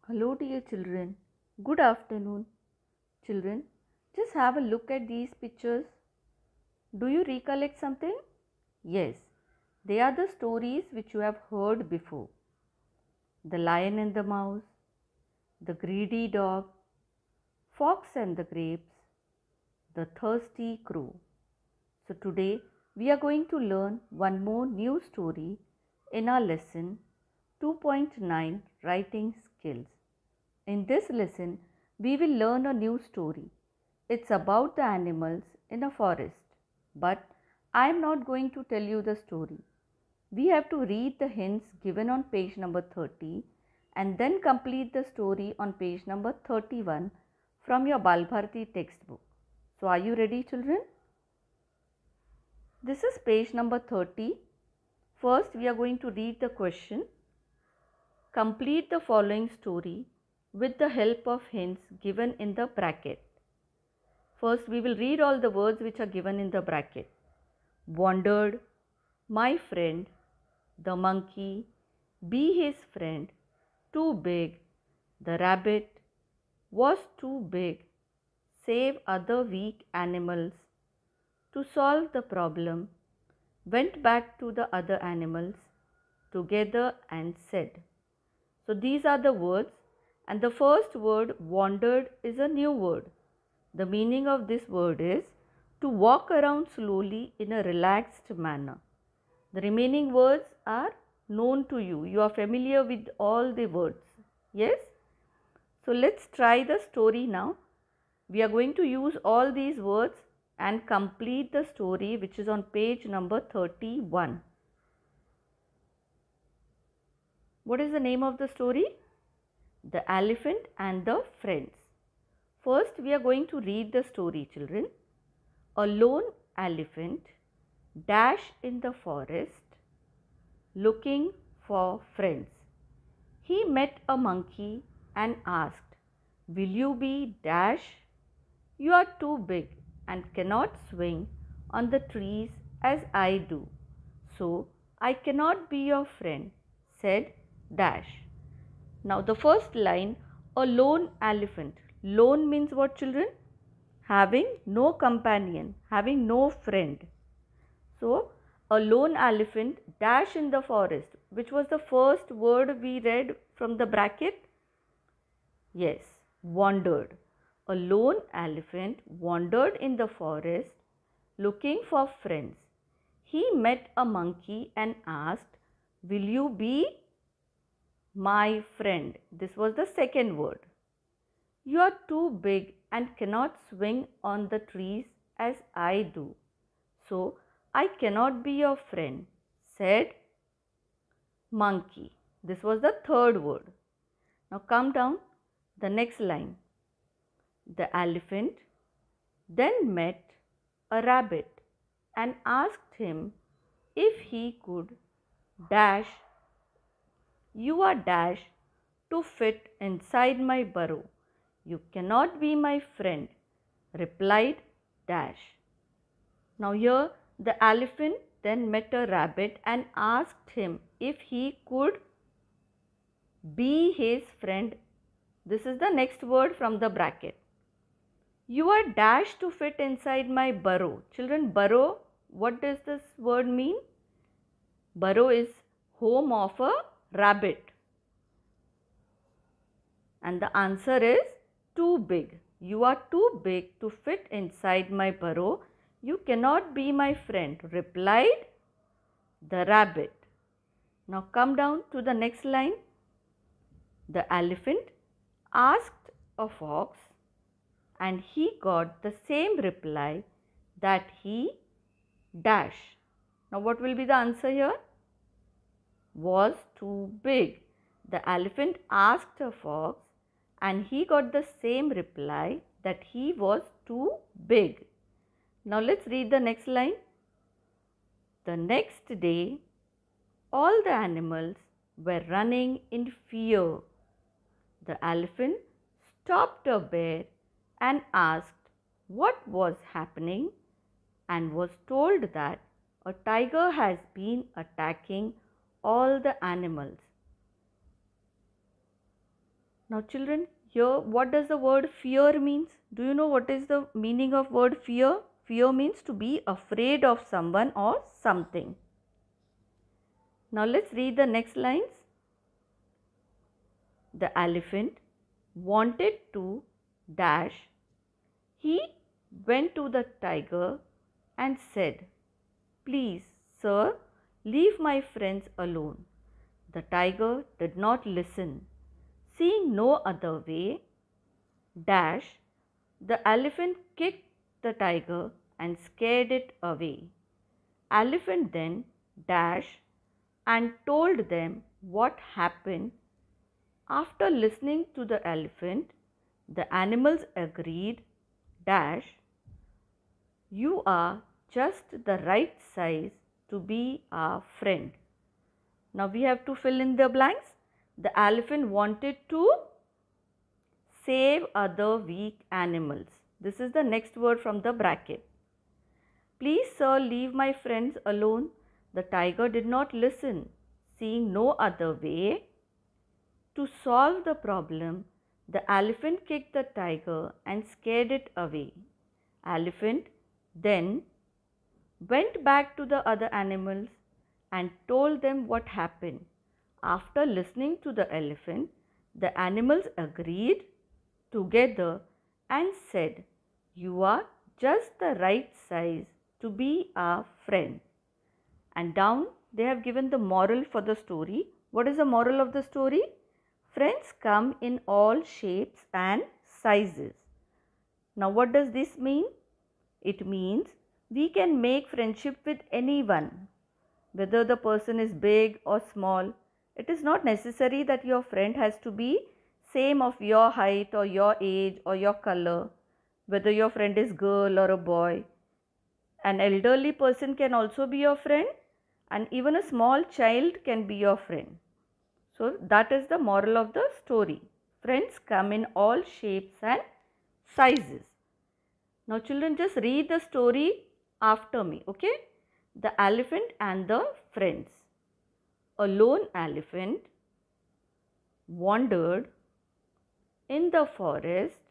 Hello, dear children. Good afternoon. Children, just have a look at these pictures. Do you recollect something? Yes, they are the stories which you have heard before. The Lion and the Mouse, the Greedy Dog, Fox and the Grapes, the Thirsty Crow. So today we are going to learn one more new story in our lesson 2.9 Writing Skills. In this lesson, we will learn a new story. It's about the animals in a forest. But I am not going to tell you the story. We have to read the hints given on page number 30 and then complete the story on page number 31 from your Balbharati textbook. So are you ready, children? This is page number 30. First, we are going to read the question. Complete the following story with the help of hints given in the bracket. First, we will read all the words which are given in the bracket. Wandered, my friend, the monkey, be his friend, too big, the rabbit, was too big, save other weak animals. To solve the problem, went back to the other animals together and said. So these are the words, and the first word wandered is a new word. The meaning of this word is to walk around slowly in a relaxed manner. The remaining words are known to you. You are familiar with all the words. Yes? So let's try the story now. We are going to use all these words and complete the story which is on page number 31. What is the name of the story? The Elephant and the Friends. First, we are going to read the story, children. A lone elephant dashed in the forest looking for friends. He met a monkey and asked, "Will you be dash? You are too big and cannot swing on the trees as I do. So I cannot be your friend," said Dash. Now the first line, a lone elephant. Lone means what, children? Having no companion, having no friend. So a lone elephant dash in the forest. Which was the first word we read from the bracket? Yes, wandered. A lone elephant wandered in the forest looking for friends. He met a monkey and asked, "Will you be my friend?" This was the second word. "You are too big and cannot swing on the trees as I do. So I cannot be your friend," said monkey. This was the third word. Now come down the next line. The elephant then met a rabbit and asked him if he could dash. "You are dash to fit inside my burrow. You cannot be my friend," replied Dash. Now here the elephant then met a rabbit and asked him if he could be his friend. This is the next word from the bracket. "You are dash to fit inside my burrow." Children, burrow, what does this word mean? Burrow is home of a rabbit. And the answer is too big. "You are too big to fit inside my burrow. You cannot be my friend," replied the rabbit. Now come down to the next line. The elephant asked a fox and he got the same reply that he dash. Now what will be the answer here? Was too big. The elephant asked a fox and he got the same reply that he was too big. Now let's read the next line. The next day, all the animals were running in fear. The elephant stopped a bear and asked what was happening and was told that a tiger has been attacking all the animals. Now children, here what does the word fear means? Do you know what is the meaning of word fear? Fear means to be afraid of someone or something. Now let's read the next lines. The elephant wanted to dash. He went to the tiger and said, "Please, sir, leave my friends alone." The tiger did not listen. Seeing no other way, dash, the elephant kicked the tiger and scared it away. Elephant then dash and told them what happened. After listening to the elephant, the animals agreed, dash, "You are just the right size to be our friend." Now we have to fill in the blanks. The elephant wanted to save other weak animals. This is the next word from the bracket. "Please, sir, leave my friends alone." The tiger did not listen. Seeing no other way to solve the problem, the elephant kicked the tiger and scared it away. Elephant then went back to the other animals and told them what happened. After listening to the elephant, the animals agreed together and said, "You are just the right size to be our friend." And down they have given the moral for the story. What is the moral of the story? Friends come in all shapes and sizes. Now what does this mean? It means we can make friendship with anyone. Whether the person is big or small, it is not necessary that your friend has to be same of your height or your age or your color. Whether your friend is girl or a boy. An elderly person can also be your friend, and even a small child can be your friend. So that is the moral of the story. Friends come in all shapes and sizes. Now children, just read the story after me, okay? The elephant and the friends. A lone elephant wandered in the forest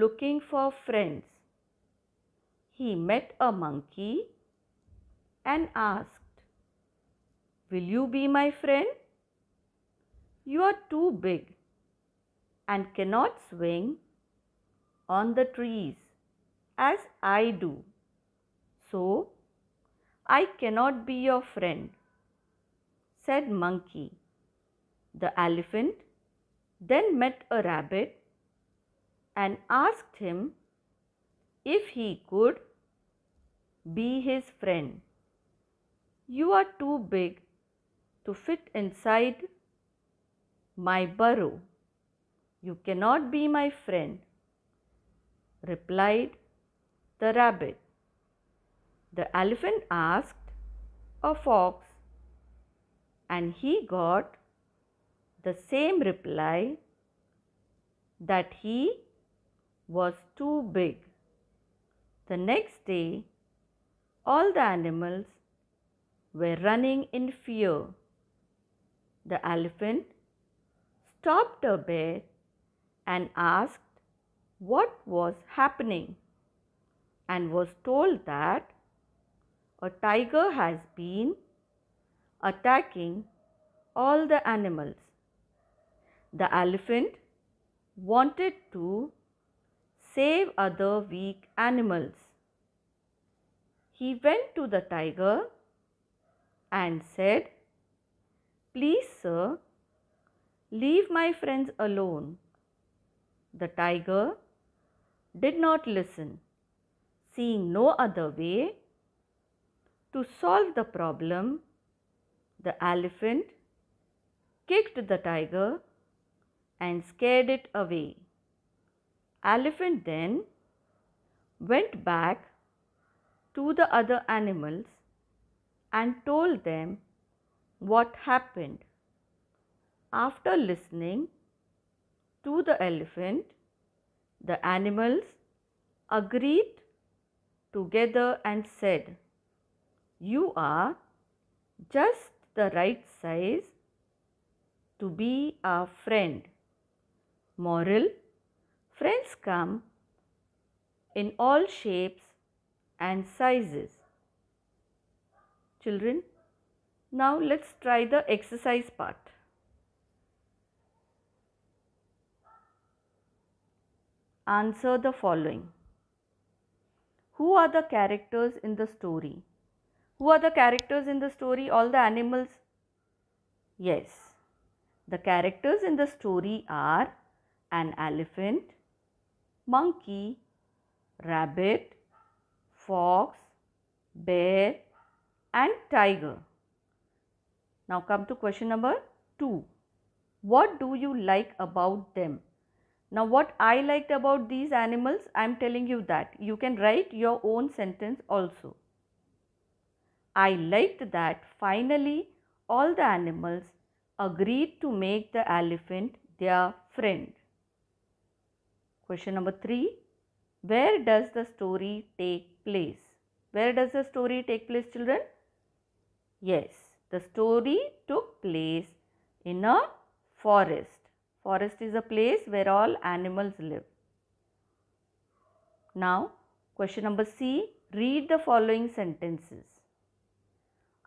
looking for friends. He met a monkey and asked, "Will you be my friend? You are too big and cannot swing on the trees as I do, so I cannot be your friend," said monkey. The elephant then met a rabbit and asked him if he could be his friend. "You are too big to fit inside my burrow. You cannot be my friend," replied the rabbit. The elephant asked a fox, and he got the same reply, that he was too big. The next day, all the animals were running in fear. The elephant stopped a bear and asked what was happening, and was told that a tiger has been attacking all the animals. The elephant wanted to save other weak animals. He went to the tiger and said, "Please, sir, leave my friends alone." The tiger did not listen. Seeing no other way to solve the problem, the elephant kicked the tiger and scared it away. Elephant then went back to the other animals and told them what happened. After listening to the elephant, the animals agreed together and said, "You are just the right size to be our friend." Moral: friends come in all shapes and sizes. Children, now let's try the exercise part. Answer the following. Who are the characters in the story? Who are the characters in the story? All the animals? Yes. The characters in the story are an elephant, monkey, rabbit, fox, bear and tiger. Now come to question number 2. What do you like about them? Now what I liked about these animals, I am telling you that. You can write your own sentence also. I liked that finally all the animals agreed to make the elephant their friend. Question number 3. Where does the story take place? Where does the story take place, children? Yes, the story took place in a forest. Forest is a place where all animals live. Now, question number C. Read the following sentences.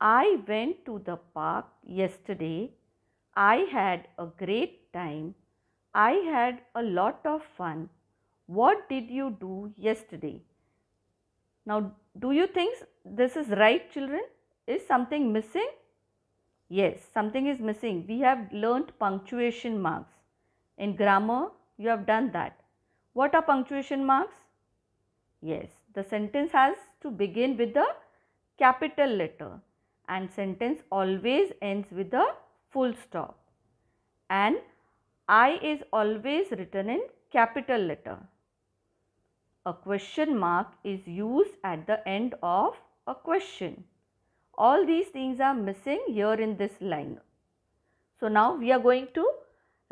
I went to the park yesterday. I had a great time. I had a lot of fun. What did you do yesterday? Now, do you think this is right, children? Is something missing? Yes, something is missing. We have learnt punctuation marks. In grammar, you have done that. What are punctuation marks? Yes, the sentence has to begin with the capital letter and sentence always ends with a full stop. And I is always written in capital letter. A question mark is used at the end of a question. All these things are missing here in this line. So now we are going to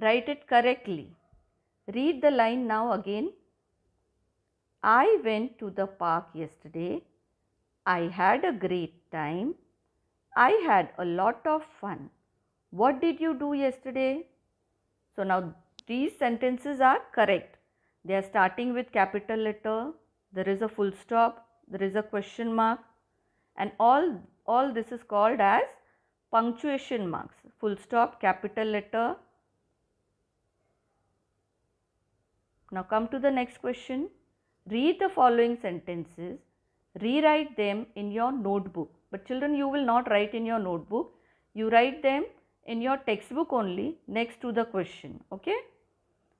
write it correctly. Read the line now again. I went to the park yesterday. I had a great time. I had a lot of fun. What did you do yesterday? So now these sentences are correct. They are starting with capital letter. There is a full stop. There is a question mark. And all this is called as punctuation marks. Full stop, capital letter. Now come to the next question. Read the following sentences. Rewrite them in your notebook. But children, you will not write in your notebook. You write them in your textbook only next to the question. Okay?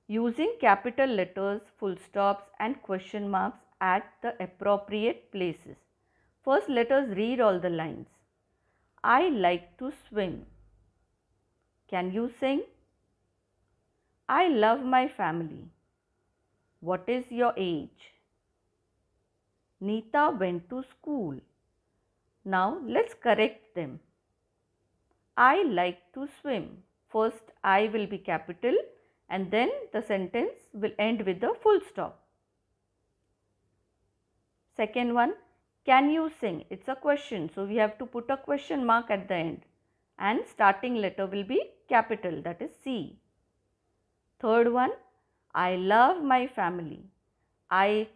Using capital letters, full stops and question marks at the appropriate places. First, let us read all the lines. I like to swim. Can you sing? I love my family. What is your age? Neeta went to school. Now let's correct them. I like to swim. First I will be capital and then the sentence will end with the full stop. Second one, can you sing? It's a question, so we have to put a question mark at the end and starting letter will be capital, that is C. Third one, I love my family. I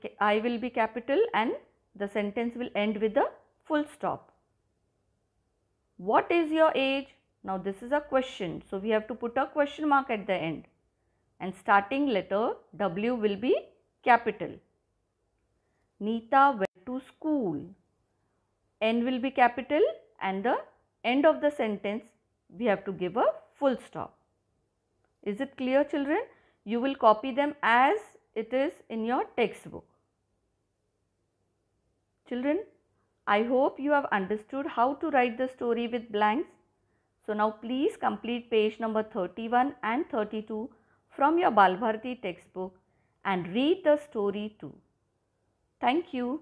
will be capital and the sentence will end with a full stop. What is your age? Now this is a question, so we have to put a question mark at the end and starting letter W will be capital. Neeta went to school. N will be capital and the end of the sentence we have to give a full stop. Is it clear, children? You will copy them as it is in your textbook. Children, I hope you have understood how to write the story with blanks. So now please complete page number 31 and 32 from your Balbharati textbook and read the story too. Thank you.